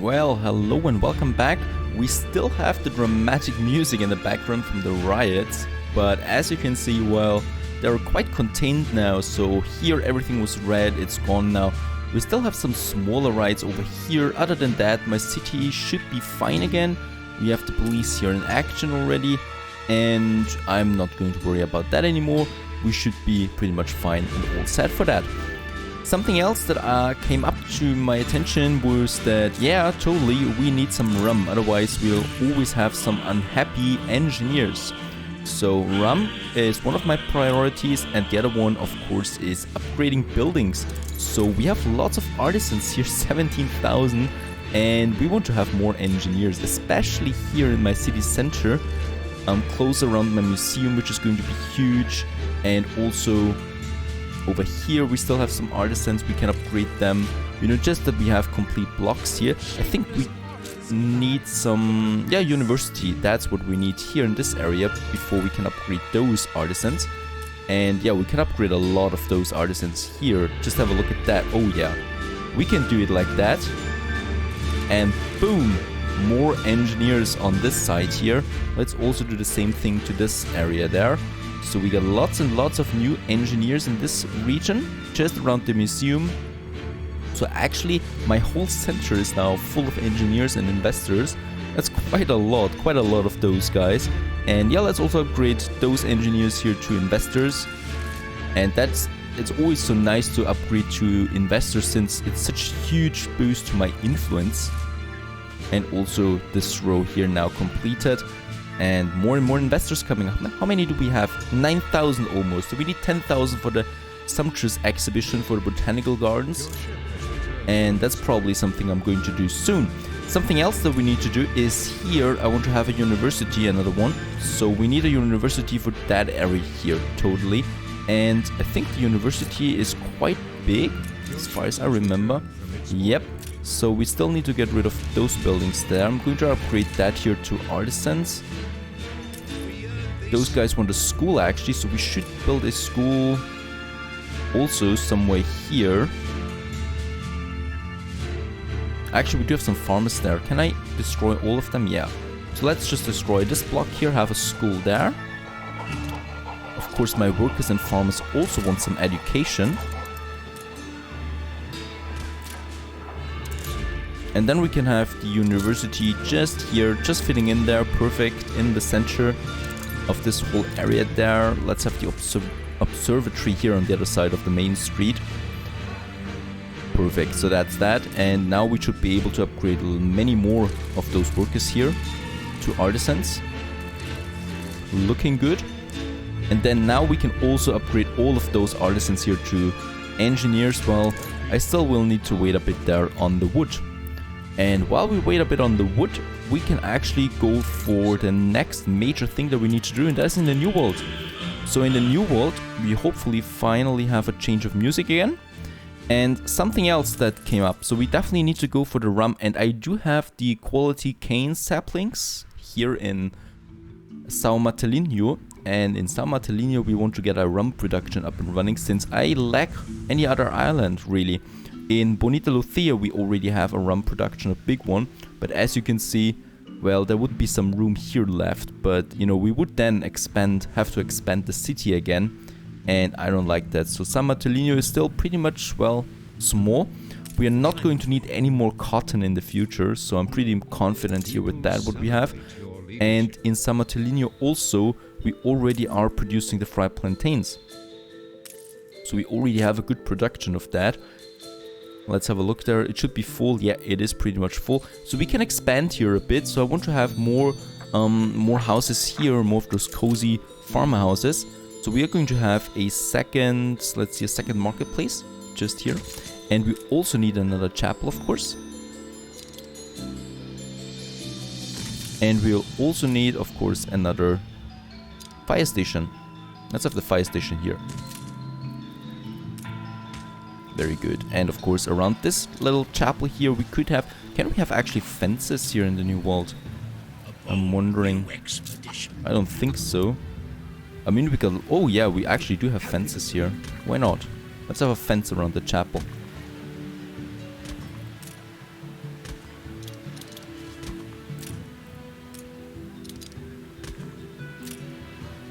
Well, hello and welcome back. We still have the dramatic music in the background from the riots, but as you can see, well, they're quite contained now. So here everything was red, it's gone now. We still have some smaller riots over here. Other than that, my city should be fine again. We have the police here in action already, and I'm not going to worry about that anymore. We should be pretty much fine and all set for that. Something else that came up to my attention was that, yeah, totally, we need some rum, otherwise we'll always have some unhappy engineers. So rum is one of my priorities, and the other one, of course, is upgrading buildings. So we have lots of artisans here, 17,000, and we want to have more engineers, especially here in my city center, close around my museum, which is going to be huge, and also over here we still have some artisans, we can upgrade them, you know, just that we have complete blocks here. I think we need some, university, that's what we need here in this area before we can upgrade those artisans. And yeah, we can upgrade a lot of those artisans here. Just have a look at that. Oh yeah, we can do it like that. And boom, more engineers on this side here. Let's also do the same thing to this area there. So we got lots and lots of new engineers in this region, just around the museum. So actually, my whole center is now full of engineers and investors. That's quite a lot of those guys. And yeah, let's also upgrade those engineers here to investors. And it's always so nice to upgrade to investors, since it's such a huge boost to my influence. And also this row here now completed. And more investors coming up. How many do we have? 9,000 almost. So we need 10,000 for the sumptuous exhibition for the Botanical Gardens. And that's probably something I'm going to do soon. Something else that we need to do is here, I want to have a university, another one. So we need a university for that area here, totally. And I think the university is quite big, as far as I remember. Yep. So we still need to get rid of those buildings there. I'm going to upgrade that here to artisans. Those guys want a school actually, so we should build a school also somewhere here. Actually, we do have some farmers there. Can I destroy all of them? Yeah. So let's just destroy this block here, have a school there. Of course, my workers and farmers also want some education. And then we can have the university just here, just fitting in there, perfect, in the center of this whole area there. Let's have the observatory here on the other side of the main street. Perfect, so that's that. And now we should be able to upgrade many more of those workers here to artisans. Looking good. And then now we can also upgrade all of those artisans here to engineers. Well, I still will need to wait a bit there on the wood. And while we wait a bit on the wood, we can actually go for the next major thing that we need to do, and that's in the New World. So in the New World, we hopefully finally have a change of music again. And something else that came up, so we definitely need to go for the rum, and I do have the quality cane saplings here in São Martelinho. And in São Martelinho we want to get our rum production up and running, since I lack any other island really. In Bonita Lucia we already have a rum production, a big one, but as you can see, well, there would be some room here left, but you know, we would then have to expand the city again, and I don't like that. So San Martelino is still pretty much, well, small. We are not going to need any more cotton in the future, so I'm pretty confident here with that, what we have. And in San Martelino also, we already are producing the fried plantains. So we already have a good production of that. Let's have a look there. It should be full. Yeah, it is pretty much full. So we can expand here a bit. So I want to have more houses here, more of those cozy farmhouses. So we are going to have a second, let's see, a second marketplace just here. And we also need another chapel, of course. And we'll also need, of course, another fire station. Let's have the fire station here. Very good. And of course, around this little chapel here, we could have... Can we have actually fences here in the New World? I'm wondering. I don't think so. I mean, we can... Oh yeah, we actually do have fences here. Why not? Let's have a fence around the chapel.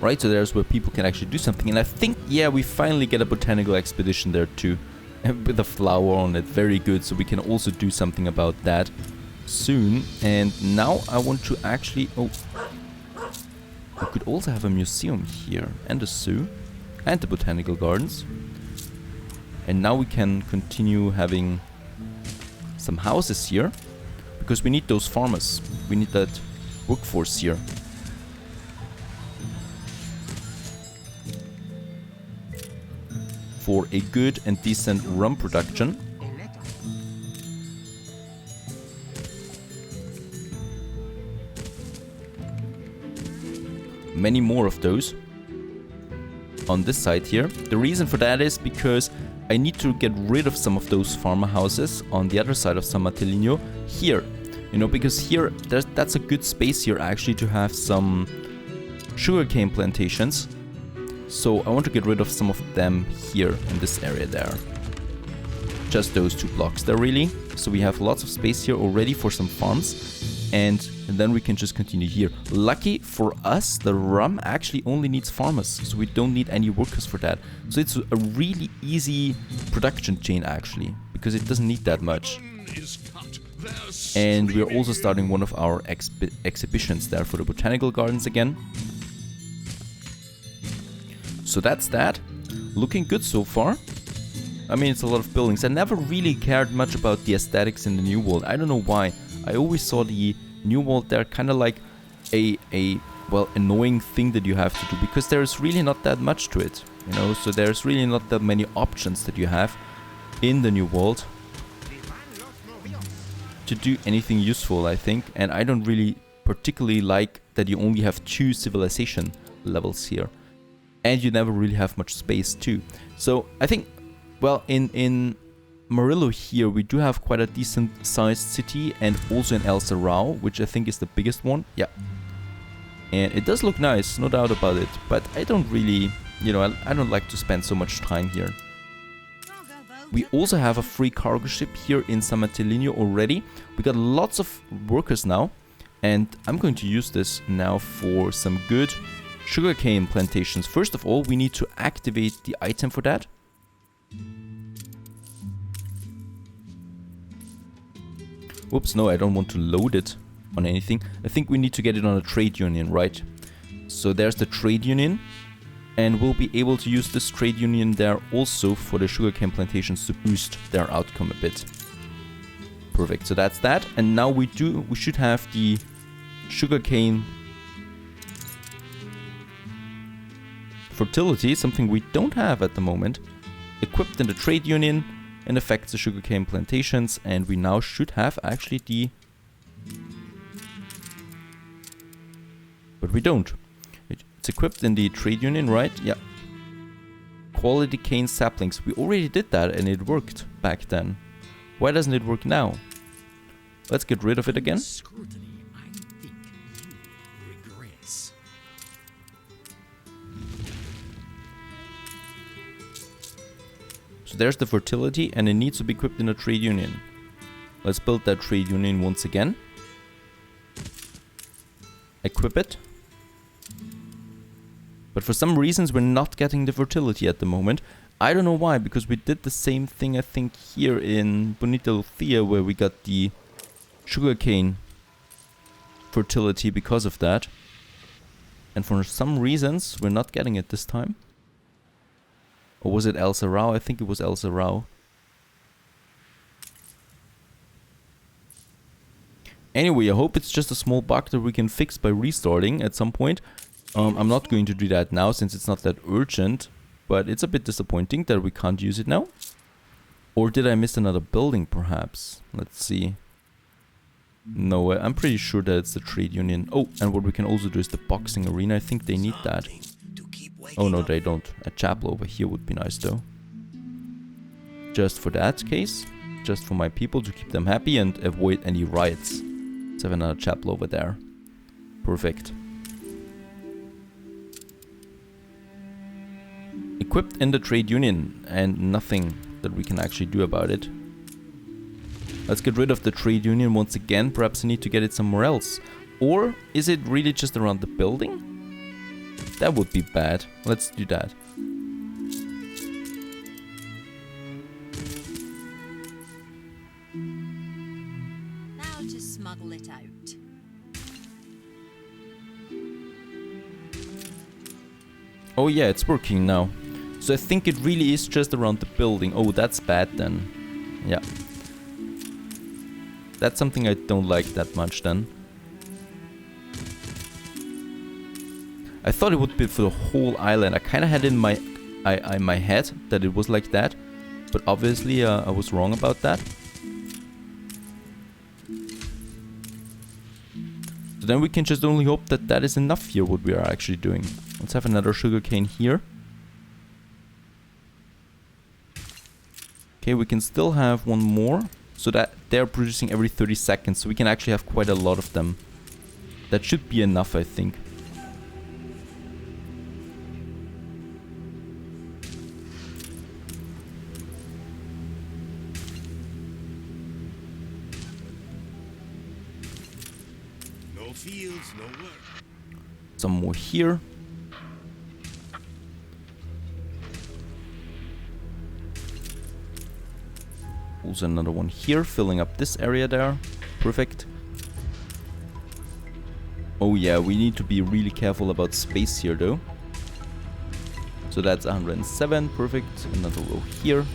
right? So there's where people can actually do something. And I think, yeah, we finally get a botanical expedition there too. With a flower on it, very good. So we can also do something about that soon. And now I want to actually... Oh, we could also have a museum here, and a zoo, and the botanical gardens. And now we can continue having some houses here, because we need those farmers. We need that workforce here. For a good and decent rum production. Many more of those on this side here. The reason for that is because I need to get rid of some of those farmer houses on the other side of San Martellino here. You know, because here, that's a good space here actually to have some sugarcane plantations. So I want to get rid of some of them here in this area there. Just those 2 blocks there really. So we have lots of space here already for some farms. And then we can just continue here. Lucky for us, the rum actually only needs farmers. So we don't need any workers for that. So it's a really easy production chain actually. Because it doesn't need that much. And we're also starting one of our exhibitions there for the botanical gardens again. So that's that. Looking good so far. I mean, it's a lot of buildings. I never really cared much about the aesthetics in the New World. I don't know why. I always saw the New World there kind of like a well, annoying thing that you have to do. Because there's really not that much to it. You know, so there's really not that many options that you have in the New World to do anything useful, I think. And I don't really particularly like that you only have 2 civilization levels here. And you never really have much space too. So I think, well, in Murillo here we do have quite a decent sized city, and also in El Serrao, which I think is the biggest one. Yeah. And it does look nice, no doubt about it. But I don't really, you know, I don't like to spend so much time here. We also have a free cargo ship here in San Martellino already. We got lots of workers now. And I'm going to use this now for some good sugarcane plantations. First of all, we need to activate the item for that. Oops, no, I don't want to load it on anything. I think we need to get it on a trade union, right? So there's the trade union. And we'll be able to use this trade union there also for the sugarcane plantations to boost their outcome a bit. Perfect, so that's that. And now we should have the sugarcane fertility, something we don't have at the moment, equipped in the trade union and affects the sugarcane plantations. And we now should have actually the... But we don't. It's equipped in the trade union, right? Yeah. Quality cane saplings. We already did that and it worked back then. Why doesn't it work now? Let's get rid of it again. Scrutiny, I think you regress. So there's the fertility, and it needs to be equipped in a trade union. Let's build that trade union once again. Equip it. But for some reasons we're not getting the fertility at the moment. I don't know why, because we did the same thing I think here in Bonita Lucia, where we got the sugarcane fertility because of that. And for some reasons we're not getting it this time. Or was it El Serrao? I think it was El Serrao. Anyway, I hope it's just a small bug that we can fix by restarting at some point. I'm not going to do that now since it's not that urgent. But it's a bit disappointing that we can't use it now. Or did I miss another building perhaps? Let's see. No, I'm pretty sure that it's the trade union. Oh, and what we can also do is the boxing arena. I think they need that. Oh no, they don't. A chapel over here would be nice though. Just for that case. Just for my people, to keep them happy and avoid any riots. Let's have another chapel over there. Perfect. Equipped in the trade union, and nothing that we can actually do about it. Let's get rid of the trade union once again. Perhaps I need to get it somewhere else. Or is it really just around the building? That would be bad. Let's do that. Now to smuggle it out. Oh yeah, it's working now. So I think it really is just around the building. Oh, that's bad then. Yeah. That's something I don't like that much then. I thought it would be for the whole island. I kind of had in my head that it was like that. But obviously I was wrong about that. So then we can just only hope that that is enough here, what we are actually doing. Let's have another sugarcane here. Okay, we can still have one more. So that they're producing every 30 seconds. So we can actually have quite a lot of them. That should be enough, I think. No fields, no work. Some more here. Also another one here, filling up this area there. Perfect. Oh yeah, we need to be really careful about space here though. So that's 107, perfect. Another row here.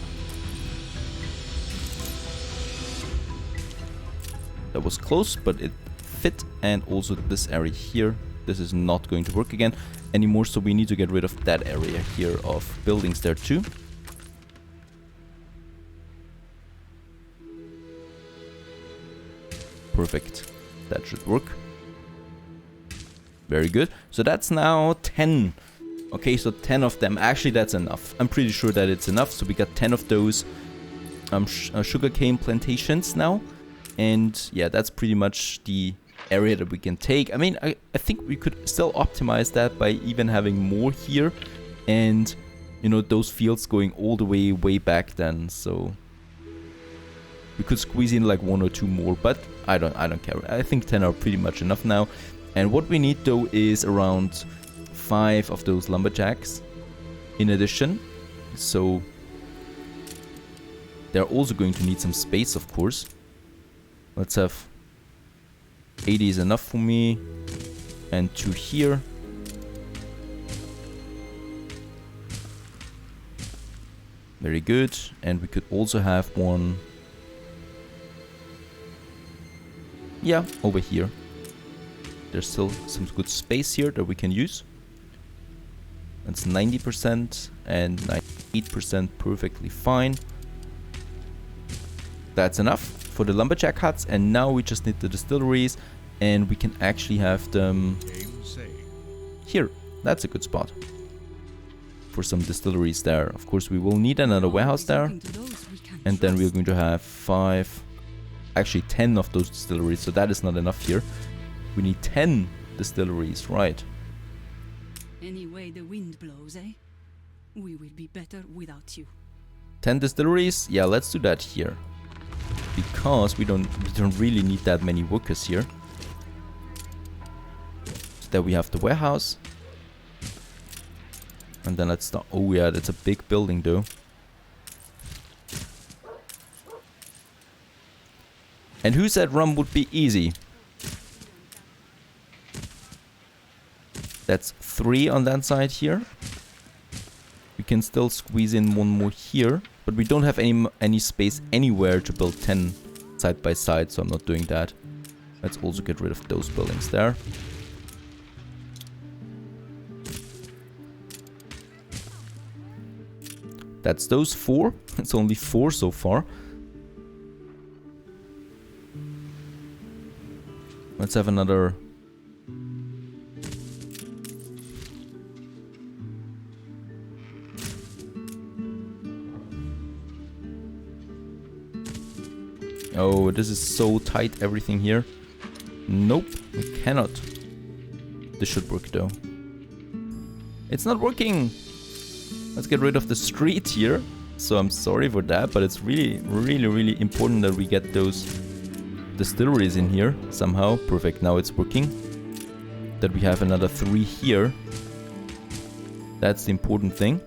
That was close, but it fit. And also this area here. This is not going to work again anymore, so we need to get rid of that area here of buildings there too. Perfect. That should work. Very good. So that's now 10. Okay, so 10 of them. Actually, that's enough. I'm pretty sure that it's enough. So we got 10 of those sugarcane plantations now. And yeah, that's pretty much the area that we can take. I mean, I think we could still optimize that by even having more here. And, you know, those fields going all the way back then. So we could squeeze in like 1 or 2 more, but I don't care. I think 10 are pretty much enough now. And what we need though is around 5 of those lumberjacks in addition. So they're also going to need some space, of course. Let's have 80 is enough for me. And 2 here. Very good. And we could also have one. Yeah, over here. There's still some good space here that we can use. That's 90% and 98% perfectly fine. That's enough for the lumberjack huts, and now we just need the distilleries, and we can actually have them here. That's a good spot for some distilleries there. Of course, we will need another warehouse there, and then we're going to have 10 of those distilleries, so that is not enough here. We need 10 distilleries, right? Any way the wind blows, eh? We will be better without you. 10 distilleries? Yeah, let's do that here. Because we don't really need that many workers here. So there we have the warehouse. And then let's start. Oh yeah, that's a big building though. And who said rum would be easy? That's 3 on that side here. We can still squeeze in 1 more here. But we don't have any space anywhere to build 10 side by side, so I'm not doing that. Let's also get rid of those buildings there. That's those 4. It's only 4 so far. Let's have another. Oh, this is so tight, everything here. Nope, we cannot. This should work though. It's not working. Let's get rid of the street here. So I'm sorry for that, but it's really, really, really important that we get those distilleries in here somehow. Perfect, now it's working. That we have another 3 here. That's the important thing.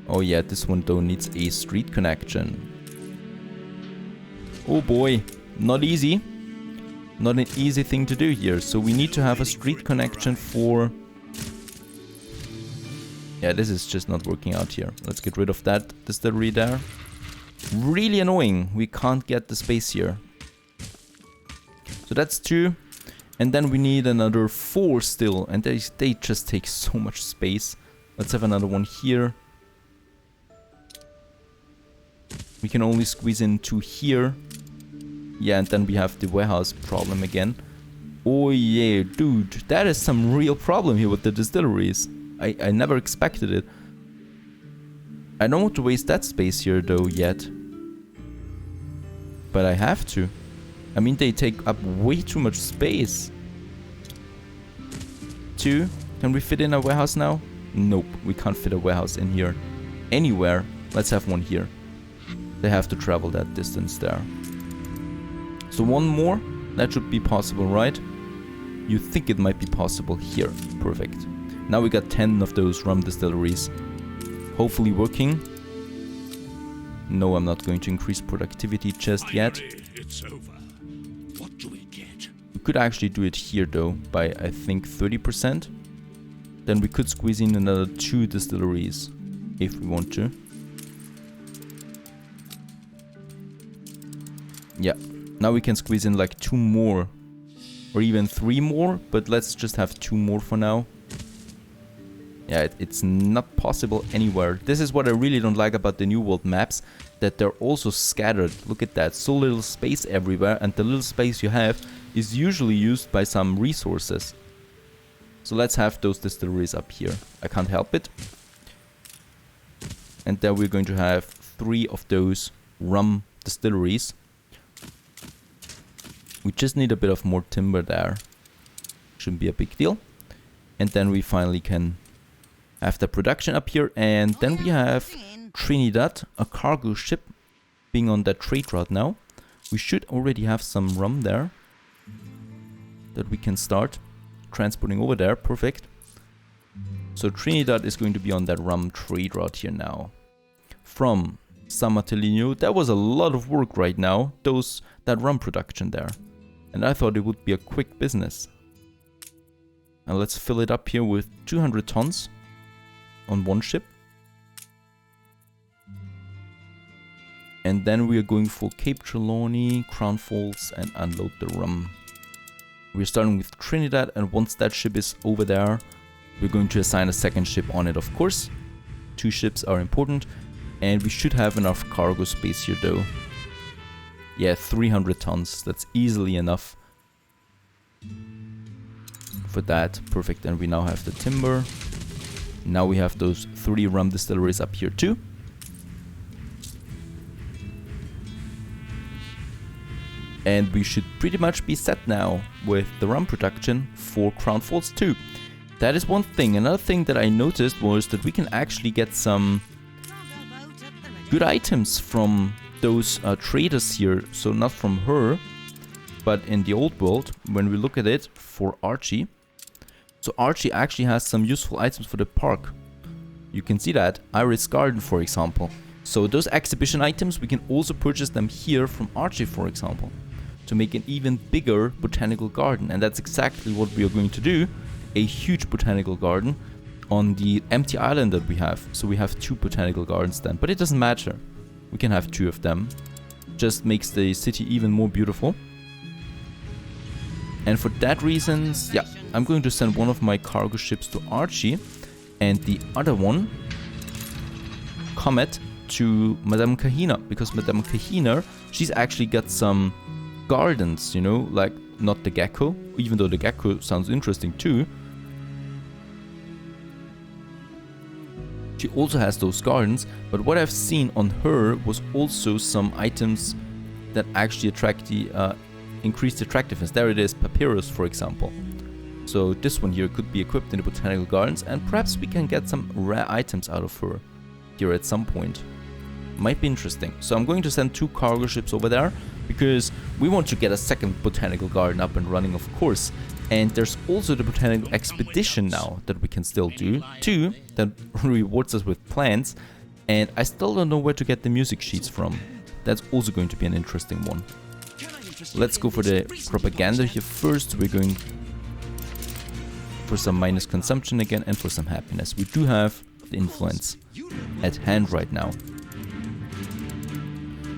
Oh yeah, this one though needs a street connection. Oh boy, not easy. Not an easy thing to do here. So we need to have a street connection for... Yeah, this is just not working out here. Let's get rid of that distillery there. Really annoying. We can't get the space here. So that's 2. And then we need another 4 still. And they just take so much space. Let's have another one here. We can only squeeze in 2 here. Yeah, and then we have the warehouse problem again. Oh yeah, dude. That is some real problem here with the distilleries. I never expected it. I don't want to waste that space here though yet. But I have to. I mean, they take up way too much space. 2. Can we fit in a warehouse now? Nope, we can't fit a warehouse in here. Anywhere. Let's have one here. They have to travel that distance there. So 1 more. That should be possible, right? You think it might be possible here. Perfect. Now we got 10 of those rum distilleries. Hopefully working. No, I'm not going to increase productivity just yet. It's over. What do we get? We could actually do it here though, by I think 30%. Then we could squeeze in another 2 distilleries, if we want to. Yeah, now we can squeeze in like 2 more, or even 3 more, but let's just have 2 more for now. Yeah, it's not possible anywhere. This is what I really don't like about the New World maps, that they're also scattered. Look at that, so little space everywhere, and the little space you have is usually used by some resources. So let's have those distilleries up here. I can't help it. And then we're going to have 3 of those rum distilleries. We just need a bit of more timber there. Shouldn't be a big deal. And then we finally can have the production up here. And then we have Trinidad, a cargo ship, being on that trade route now. We should already have some rum there that we can start transporting over there. Perfect. So Trinidad is going to be on that rum trade route here now. From San Martelino. That was a lot of work right now, that rum production there. And I thought it would be a quick business. And let's fill it up here with 200 tons on one ship. And then we are going for Cape Trelawney, Crown Falls, and unload the rum. We're starting with Trinidad, and once that ship is over there, we're going to assign a second ship on it, of course. 2 ships are important, and we should have enough cargo space here though. Yeah, 300 tons, that's easily enough for that. Perfect, and we now have the timber. Now we have those 3 rum distilleries up here too. And we should pretty much be set now with the rum production for Crown Falls 2. That is one thing. Another thing that I noticed was that we can actually get some good items from those traders here. So not from her, but in the old world, when we look at it for Archie. So Archie actually has some useful items for the park. You can see that. Iris Garden, for example. So those exhibition items, we can also purchase them here from Archie, for example, to make an even bigger botanical garden. And that's exactly what we are going to do. A huge botanical garden on the empty island that we have. So we have 2 botanical gardens then, but it doesn't matter. We can have 2 of them. Just makes the city even more beautiful. And for that reasons, yeah, I'm going to send one of my cargo ships to Archie and the other one, Comet, to Madame Kahina, because Madame Kahina, she's actually got some gardens, you know, like not the gecko, even though the gecko sounds interesting too. She also has those gardens, but what I've seen on her was also some items that actually attract the increased attractiveness. There it is, papyrus, for example. So this one here could be equipped in the botanical gardens, and perhaps we can get some rare items out of her here at some point. Might be interesting. So I'm going to send 2 cargo ships over there because we want to get a second botanical garden up and running, of course. And there's also the botanical expedition now that we can still do too, that rewards us with plants. And I still don't know where to get the music sheets from. That's also going to be an interesting one. Let's go for the propaganda here first. We're going for some minus consumption again and for some happiness. We do have the influence at hand right now.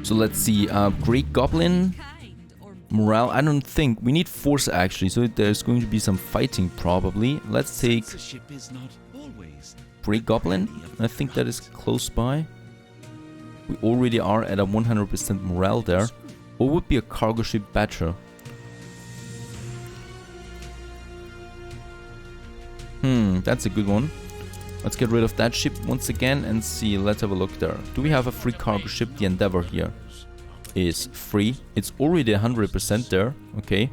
So let's see, Great Goblin, morale, I don't think, we need force actually, so there's going to be some fighting probably. Let's take Great Goblin, I think that is close by. We already are at a 100% morale there. Or would be a cargo ship better? That's a good one. Let's get rid of that ship once again and see, let's have a look there. Do we have a free cargo ship? The Endeavor here is free. It's already 100% there, okay.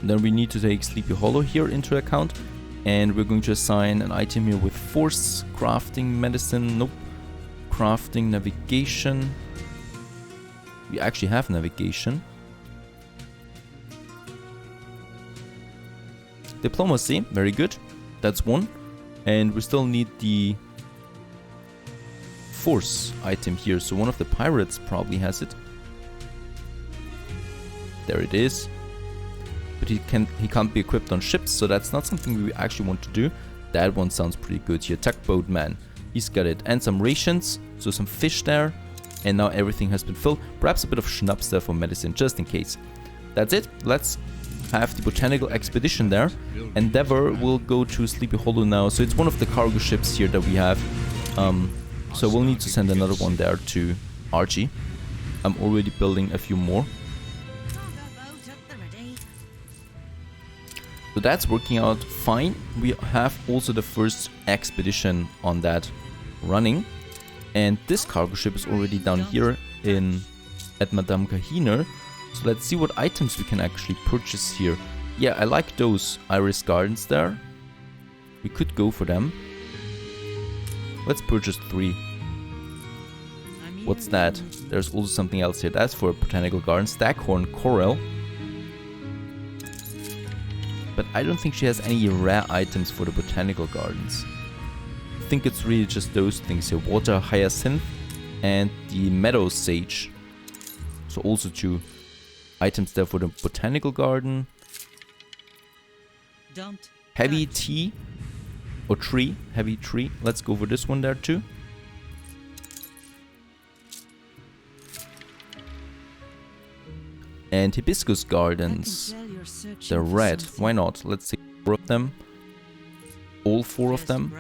Then we need to take Sleepy Hollow here into account. And we're going to assign an item here with force, crafting, medicine, nope. Crafting, navigation. We actually have navigation. Diplomacy, very good. That's one. And we still need the force item here. So one of the pirates probably has it. There it is. But he can't be equipped on ships, so that's not something we actually want to do. That one sounds pretty good here. Tugboat man, he's got it. And some rations, so some fish there. And now everything has been filled. Perhaps a bit of schnapps there for medicine, just in case. That's it. Let's have the botanical expedition there. Endeavor will go to Sleepy Hollow now. So it's one of the cargo ships here that we have. So we'll need to send another one there to Archie. I'm already building a few more. So that's working out fine. We have also the first expedition on that running. And this cargo ship is already down here at Madame Kahiner. So let's see what items we can actually purchase here. Yeah, I like those iris gardens there. We could go for them. Let's purchase 3. What's that? There's also something else here. That's for a botanical garden. Staghorn Coral. But I don't think she has any rare items for the botanical gardens. I think it's really just those things here. Water hyacinth and the meadow sage. So also 2 items there for the botanical garden. Heavy tea or tree. Heavy tree. Let's go for this one there too. And hibiscus gardens. They're red. Why not? Let's take 4 of them. All 4 of them.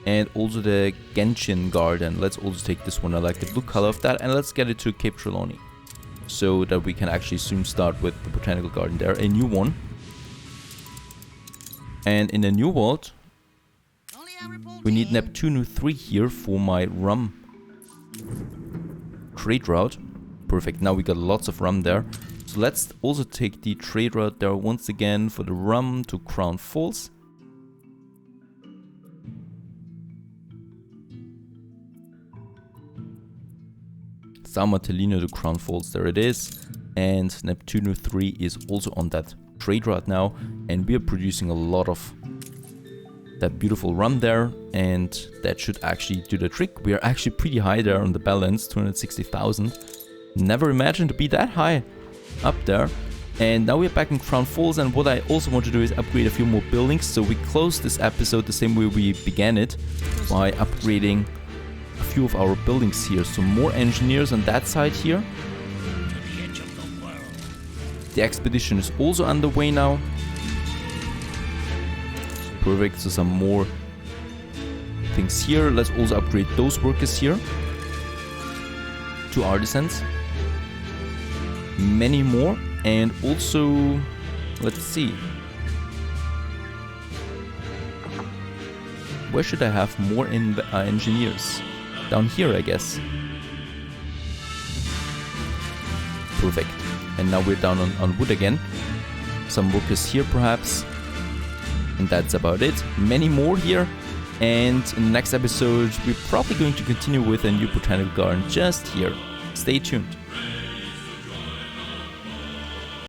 And also the Gentian garden. Let's also take this one. I like the blue color of that. And let's get it to Cape Trelawney. So that we can actually soon start with the botanical garden there. A new one. And in the new world, we need Neptune 3 here for my rum trade route. Perfect, now we got lots of rum there. So let's also take the trade route there once again for the rum to Crown Falls. San Martellino to Crown Falls, there it is. And Neptune 3 is also on that trade route now. And we are producing a lot of that beautiful rum there. And that should actually do the trick. We are actually pretty high there on the balance, 260,000. Never imagined to be that high up there. And now we're back in Crown Falls, and what I also want to do is upgrade a few more buildings. So we close this episode the same way we began it, by upgrading a few of our buildings here. So more engineers on that side here. The expedition is also underway now. Perfect, so some more things here. Let's also upgrade those workers here. 2 artisans. Many more. And also, let's see. Where should I have more engineers? Down here, I guess. Perfect. And now we're down on wood again. some workers here perhaps. And that's about it. Many more here. And in the next episode, we're probably going to continue with a new botanical garden just here. Stay tuned.